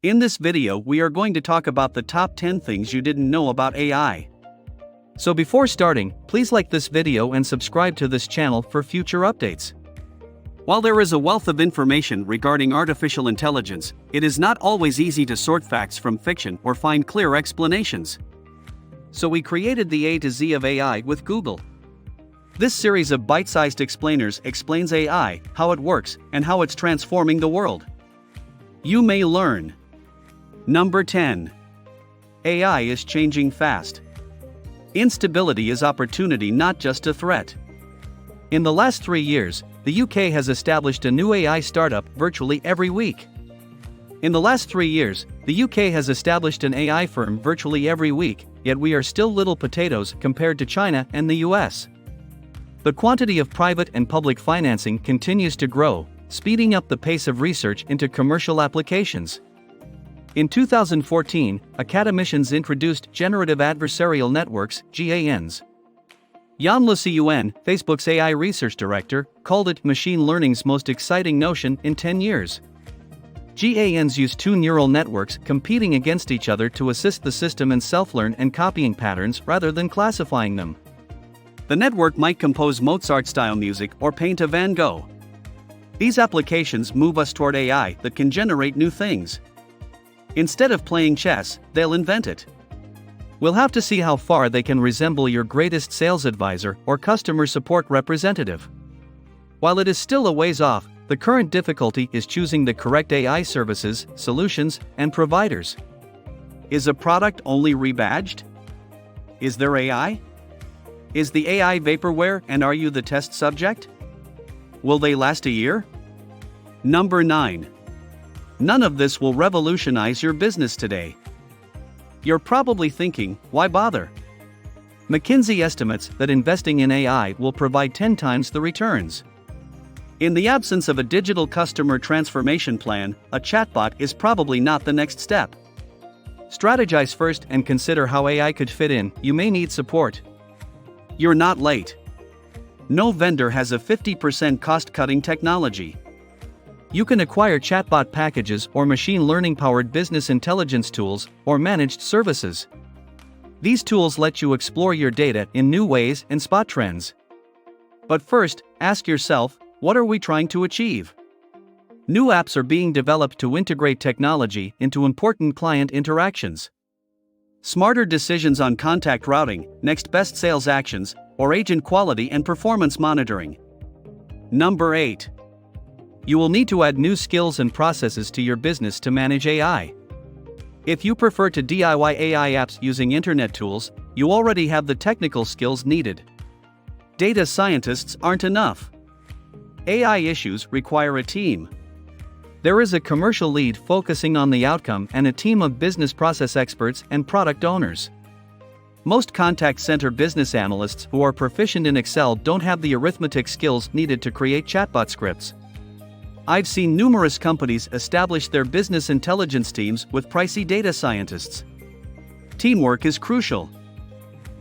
In this video, we are going to talk about the top 10 things you didn't know about AI. So before starting, please like this video and subscribe to this channel for future updates. While there is a wealth of information regarding artificial intelligence, it is not always easy to sort facts from fiction or find clear explanations. So we created the A to Z of AI with Google. This series of bite-sized explainers explains AI, how it works, and how it's transforming the world. You may learn. Number 10. AI is changing fast. Instability is opportunity, not just a threat. In the last 3 years, the UK has established a new AI startup virtually every week. In the last 3 years, the UK has established an AI firm virtually every week, yet we are still little potatoes compared to China and the US. The quantity of private and public financing continues to grow, speeding up the pace of research into commercial applications. In 2014, academicians introduced generative adversarial networks, GANs. Yann LeCun, Facebook's AI research director, called it machine learning's most exciting notion in 10 years. GANs use two neural networks competing against each other to assist the system in self-learn and copying patterns rather than classifying them. The network might compose Mozart-style music or paint a Van Gogh. These applications move us toward AI that can generate new things. Instead of playing chess, they'll invent it. We'll have to see how far they can resemble your greatest sales advisor or customer support representative. While it is still a ways off, the current difficulty is choosing the correct AI services, solutions, and providers. Is a product only rebadged? Is there AI? Is the AI vaporware, and are you the test subject? Will they last a year? Number 9. None of this will revolutionize your business today. You're probably thinking, why bother? McKinsey estimates that investing in AI will provide 10 times the returns. In the absence of a digital customer transformation plan, a chatbot is probably not the next step. Strategize first and consider how AI could fit in. You may need support. You're not late. No vendor has a 50% cost-cutting technology. You can acquire chatbot packages or machine learning-powered business intelligence tools or managed services. These tools let you explore your data in new ways and spot trends. But first, ask yourself, what are we trying to achieve? New apps are being developed to integrate technology into important client interactions. Smarter decisions on contact routing, next best sales actions, or agent quality and performance monitoring. Number 8. You will need to add new skills and processes to your business to manage AI. If you prefer to DIY AI apps using internet tools, you already have the technical skills needed. Data scientists aren't enough. AI issues require a team. There is a commercial lead focusing on the outcome and a team of business process experts and product owners. Most contact center business analysts who are proficient in Excel don't have the arithmetic skills needed to create chatbot scripts. I've seen numerous companies establish their business intelligence teams with pricey data scientists. Teamwork is crucial.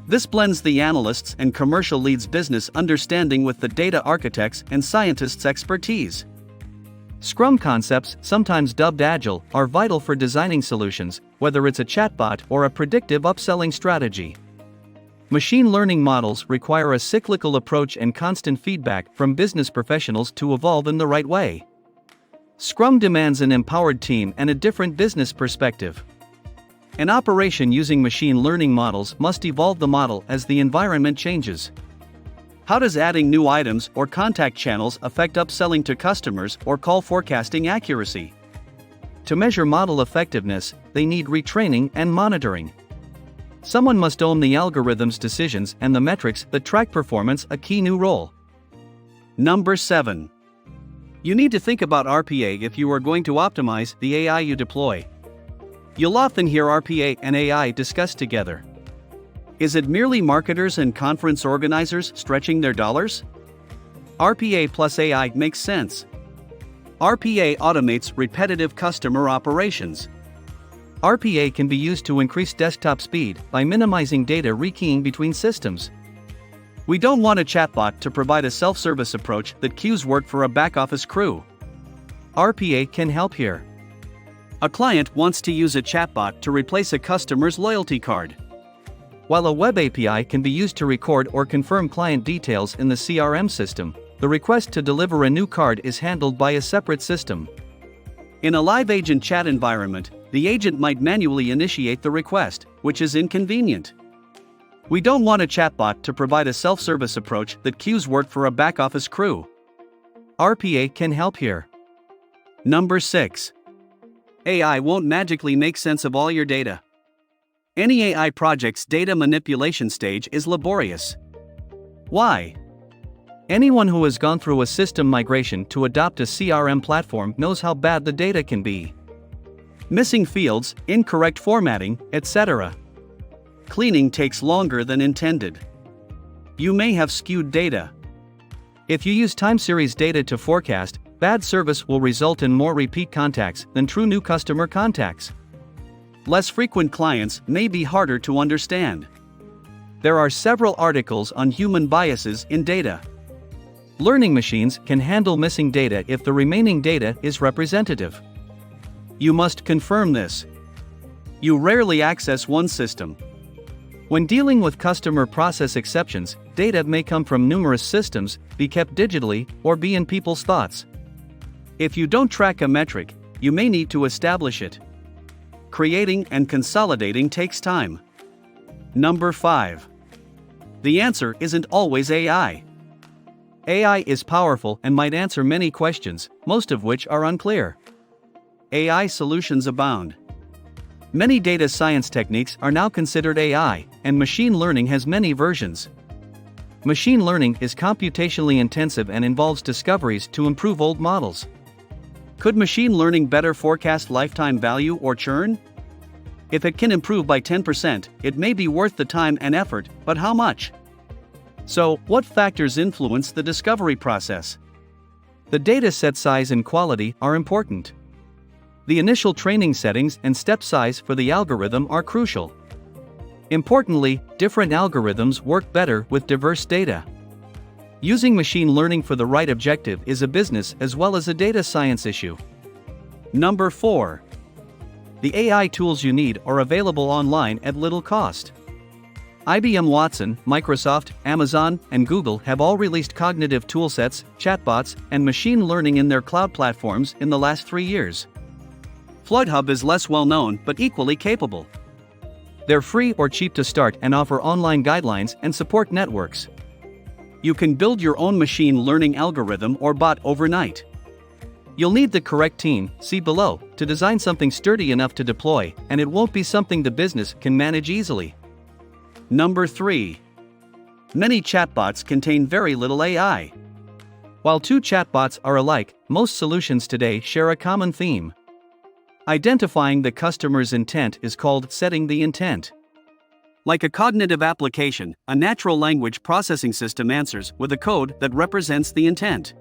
This blends the analysts' and commercial leads' business understanding with the data architects' and scientists' expertise. Scrum concepts, sometimes dubbed Agile, are vital for designing solutions, whether it's a chatbot or a predictive upselling strategy. Machine learning models require a cyclical approach and constant feedback from business professionals to evolve in the right way. Scrum demands an empowered team and a different business perspective. An operation using machine learning models must evolve the model as the environment changes. How does adding new items or contact channels affect upselling to customers or call forecasting accuracy? To measure model effectiveness, they need retraining and monitoring. Someone must own the algorithm's decisions and the metrics that track performance, a key new role. Number 7. You need to think about RPA if you are going to optimize the AI you deploy. You'll often hear RPA and AI discussed together. Is it merely marketers and conference organizers stretching their dollars? RPA plus AI makes sense. RPA automates repetitive customer operations. RPA can be used to increase desktop speed by minimizing data rekeying between systems. We don't want a chatbot to provide a self-service approach that queues work for a back-office crew. RPA can help here. A client wants to use a chatbot to replace a customer's loyalty card. While a web API can be used to record or confirm client details in the CRM system, the request to deliver a new card is handled by a separate system. In a live agent chat environment, the agent might manually initiate the request, which is inconvenient. We don't want a chatbot to provide a self-service approach that queues work for a back-office crew. RPA can help here. Number 6. AI won't magically make sense of all your data. Any AI project's data manipulation stage is laborious. Why? Anyone who has gone through a system migration to adopt a CRM platform knows how bad the data can be. Missing fields, incorrect formatting, etc. Cleaning takes longer than intended. You may have skewed data. If you use time series data to forecast, bad service will result in more repeat contacts than true new customer contacts. Less frequent clients may be harder to understand. There are several articles on human biases in data. Learning machines can handle missing data if the remaining data is representative. You must confirm this. You rarely access one system. When dealing with customer process exceptions, data may come from numerous systems, be kept digitally, or be in people's thoughts. If you don't track a metric, you may need to establish it. Creating and consolidating takes time. Number 5. The answer isn't always AI. AI is powerful and might answer many questions, most of which are unclear. AI solutions abound. Many data science techniques are now considered AI, and machine learning has many versions. Machine learning is computationally intensive and involves discoveries to improve old models. Could machine learning better forecast lifetime value or churn? If it can improve by 10%, it may be worth the time and effort, but how much? So, what factors influence the discovery process? The data set size and quality are important. The initial training settings and step size for the algorithm are crucial. Importantly, different algorithms work better with diverse data. Using machine learning for the right objective is a business as well as a data science issue. Number 4. The AI tools you need are available online at little cost. IBM Watson, Microsoft, Amazon, and Google have all released cognitive toolsets, chatbots, and machine learning in their cloud platforms in the last 3 years. FloodHub is less well known but equally capable. They're free or cheap to start and offer online guidelines and support networks. You can build your own machine learning algorithm or bot overnight. You'll need the correct team, see below, to design something sturdy enough to deploy, and it won't be something the business can manage easily. Number 3. Many chatbots contain very little AI. While two chatbots are alike, most solutions today share a common theme. Identifying the customer's intent is called setting the intent. Like a cognitive application, a natural language processing system answers with a code that represents the intent.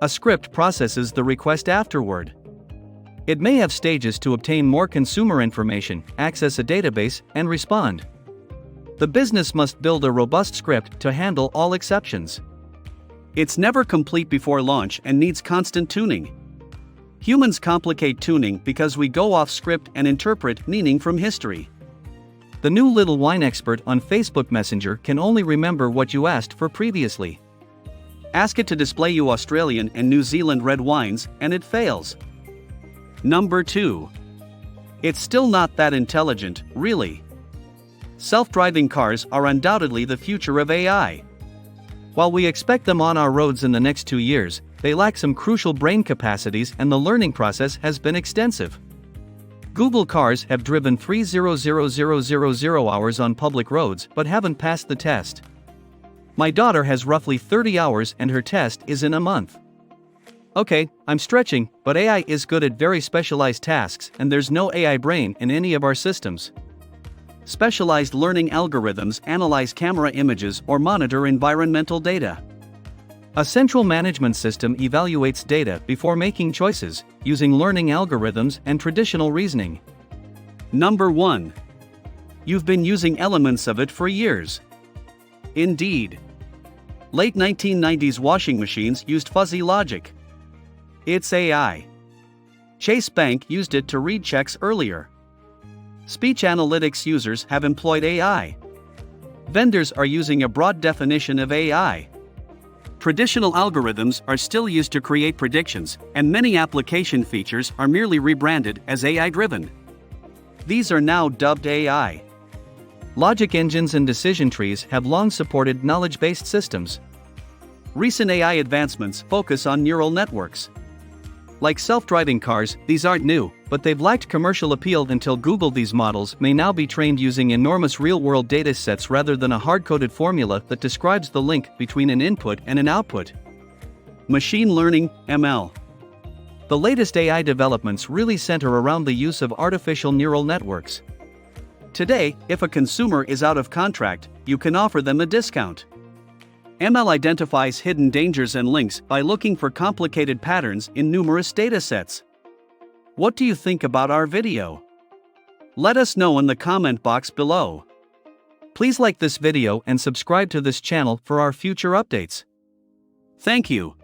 A script processes the request afterward. It may have stages to obtain more consumer information, access a database, and respond. The business must build a robust script to handle all exceptions. It's never complete before launch and needs constant tuning. Humans complicate tuning because we go off script and interpret meaning from history. The new little wine expert on Facebook Messenger can only remember what you asked for previously. Ask it to display you Australian and New Zealand red wines, and it fails. Number 2. It's still not that intelligent, really. Self-driving cars are undoubtedly the future of AI. While we expect them on our roads in the next 2 years, they lack some crucial brain capacities and the learning process has been extensive. Google cars have driven 300,000 hours on public roads but haven't passed the test. My daughter has roughly 30 hours and her test is in a month. Okay, I'm stretching, but AI is good at very specialized tasks and there's no AI brain in any of our systems. Specialized learning algorithms analyze camera images or monitor environmental data. A central management system evaluates data before making choices, using learning algorithms and traditional reasoning. Number 1. You've been using elements of it for years. Indeed. Late 1990s washing machines used fuzzy logic. It's AI. Chase Bank used it to read checks earlier. Speech analytics users have employed AI. Vendors are using a broad definition of AI. Traditional algorithms are still used to create predictions, and many application features are merely rebranded as AI-driven. These are now dubbed AI. Logic engines and decision trees have long supported knowledge-based systems. Recent AI advancements focus on neural networks. Like self-driving cars, these aren't new, but they've lacked commercial appeal until Google. These models may now be trained using enormous real-world datasets rather than a hard-coded formula that describes the link between an input and an output. Machine learning, ML. The latest AI developments really center around the use of artificial neural networks. Today, if a consumer is out of contract, you can offer them a discount. ML identifies hidden dangers and links by looking for complicated patterns in numerous datasets. What do you think about our video? Let us know in the comment box below. Please like this video and subscribe to this channel for our future updates. Thank you.